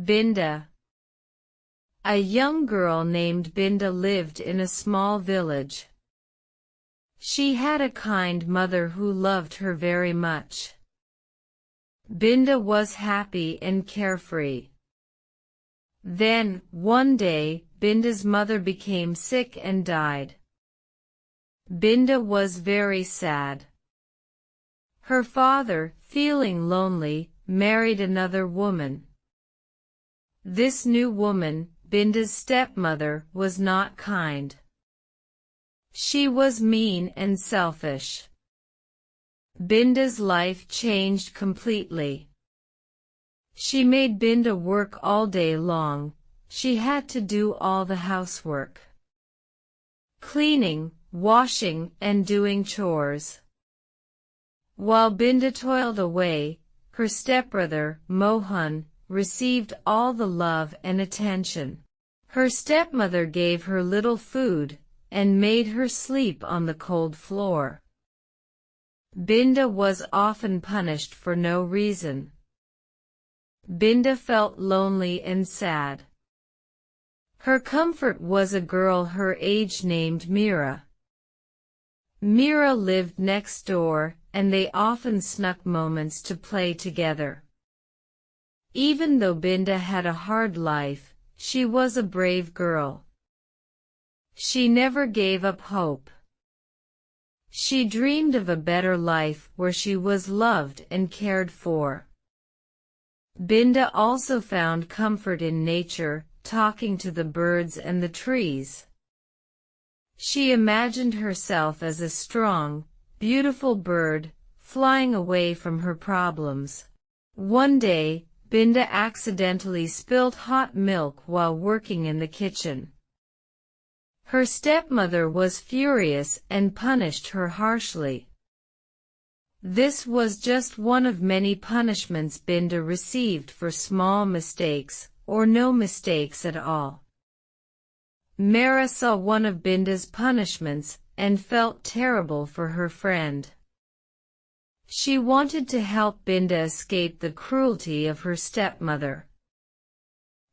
BINDA. A young girl named BINDA lived in a small village. She had a kind mother who loved her very much. BINDA was happy and carefree. Then, one day, BINDA's mother became sick and died. BINDA was very sad. Her father, feeling lonely, married another woman. This new woman, BINDA's stepmother, was not kind. She was mean and selfish. BINDA's life changed completely. She made BINDA work all day long. She had to do all the housework. Cleaning, washing, and doing chores. While BINDA toiled away, her stepbrother, Mohan, received all the love and attention. Her stepmother gave her little food, and made her sleep on the cold floor. BINDA was often punished for no reason. BINDA felt lonely and sad. Her comfort was a girl her age named Meera. Meera lived next door, and they often snuck moments to play together. Even though BINDA had a hard life, she was a brave girl. She never gave up hope. She dreamed of a better life where she was loved and cared for. BINDA also found comfort in nature, talking to the birds and the trees. She imagined herself as a strong, beautiful bird, flying away from her problems. One day, BINDA accidentally spilled hot milk while working in the kitchen. Her stepmother was furious and punished her harshly. This was just one of many punishments BINDA received for small mistakes, or no mistakes at all. Meera saw one of BINDA's punishments, and felt terrible for her friend. She wanted to help BINDA escape the cruelty of her stepmother.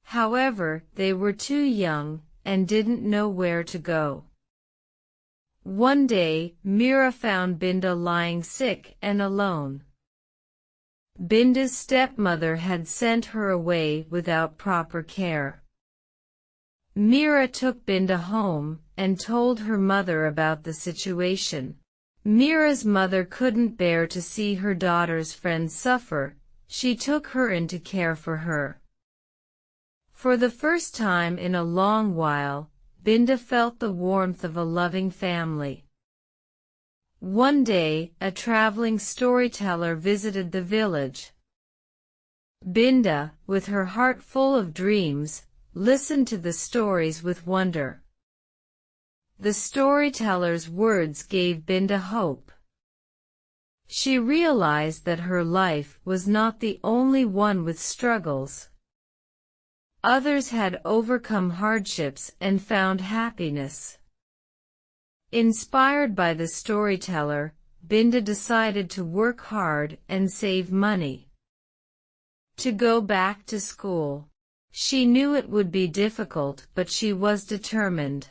However, they were too young, and didn't know where to go. One day, Meera found BINDA lying sick and alone. BINDA's stepmother had sent her away without proper care. Meera took BINDA home, and told her mother about the situation. Meera's mother couldn't bear to see her daughter's friend suffer. She took her in to care for her. For the first time in a long while, BINDA felt the warmth of a loving family. One day, a traveling storyteller visited the village. BINDA, with her heart full of dreams, listened to the stories with wonder. The storyteller's words gave BINDA hope. She realized that her life was not the only one with struggles. Others had overcome hardships and found happiness. Inspired by the storyteller, BINDA decided to work hard and save money to go back to school. She knew it would be difficult, but she was determined.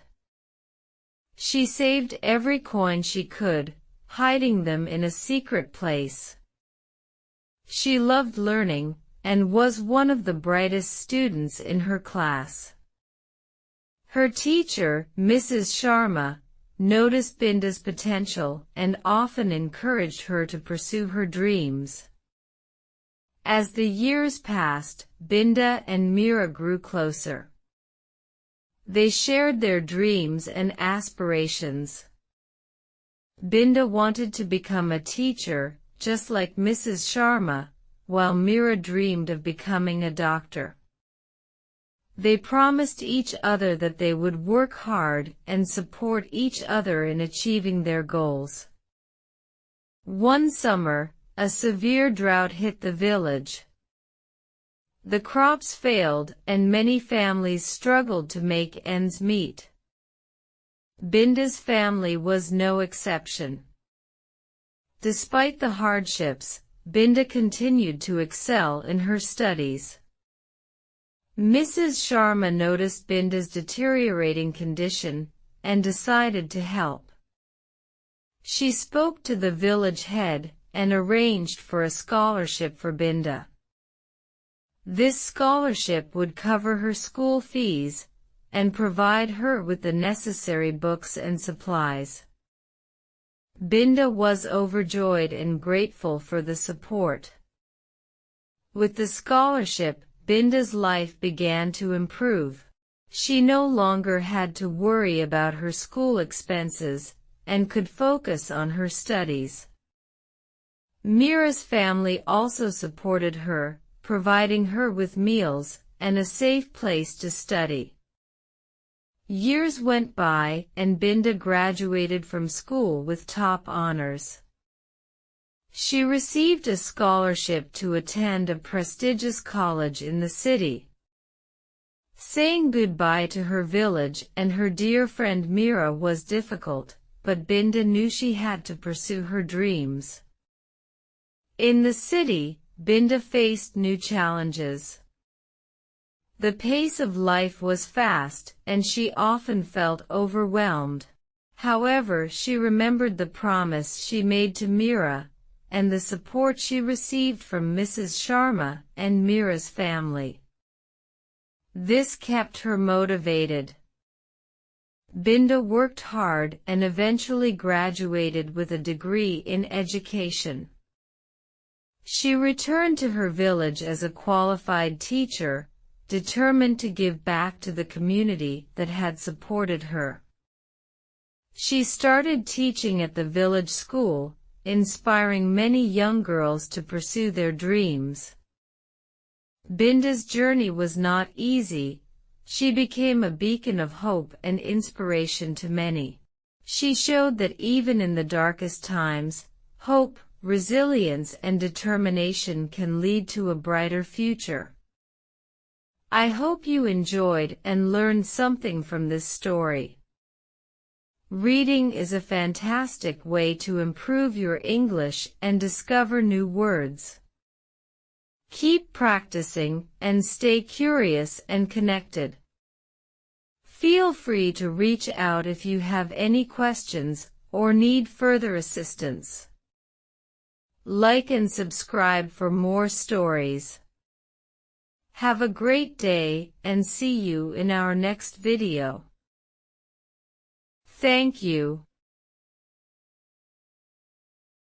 She saved every coin she could, hiding them in a secret place. She loved learning, and was one of the brightest students in her class. Her teacher, Mrs. Sharma, noticed BINDA's potential and often encouraged her to pursue her dreams. As the years passed, BINDA and Meera grew closer. They shared their dreams and aspirations. BINDA wanted to become a teacher, just like Mrs. Sharma, while Meera dreamed of becoming a doctor. They promised each other that they would work hard and support each other in achieving their goals. One summer, a severe drought hit the village. The crops failed, and many families struggled to make ends meet. BINDA's family was no exception. Despite the hardships, BINDA continued to excel in her studies. Mrs. Sharma noticed Binda's deteriorating condition and decided to help. She spoke to the village head and arranged for a scholarship for Binda. This scholarship would cover her school fees and provide her with the necessary books and supplies. Binda was overjoyed and grateful for the support. With the scholarship, Binda's life began to improve. She no longer had to worry about her school expenses and could focus on her studies. Mira's family also supported her, providing her with meals and a safe place to study. Years went by and Binda graduated from school with top honors. She received a scholarship to attend a prestigious college in the city. Saying goodbye to her village and her dear friend Mira was difficult, but Binda knew she had to pursue her dreams. In the city, Binda faced new challenges. The pace of life was fast, and she often felt overwhelmed. However, she remembered the promise she made to Mira, and the support she received from Mrs. Sharma and Mira's family. This kept her motivated. Binda worked hard and eventually graduated with a degree in education. She returned to her village as a qualified teacher, determined to give back to the community that had supported her. She started teaching at the village school, inspiring many young girls to pursue their dreams. Binda's journey was not easy. She became a beacon of hope and inspiration to many. She showed that even in the darkest times, hope, resilience, and determination can lead to a brighter future. I hope you enjoyed and learned something from this story. Reading is a fantastic way to improve your English and discover new words. Keep practicing and stay curious and connected. Feel free to reach out if you have any questions or need further assistance. Like and subscribe for more stories. Have a great day and see you in our next video. Thank you.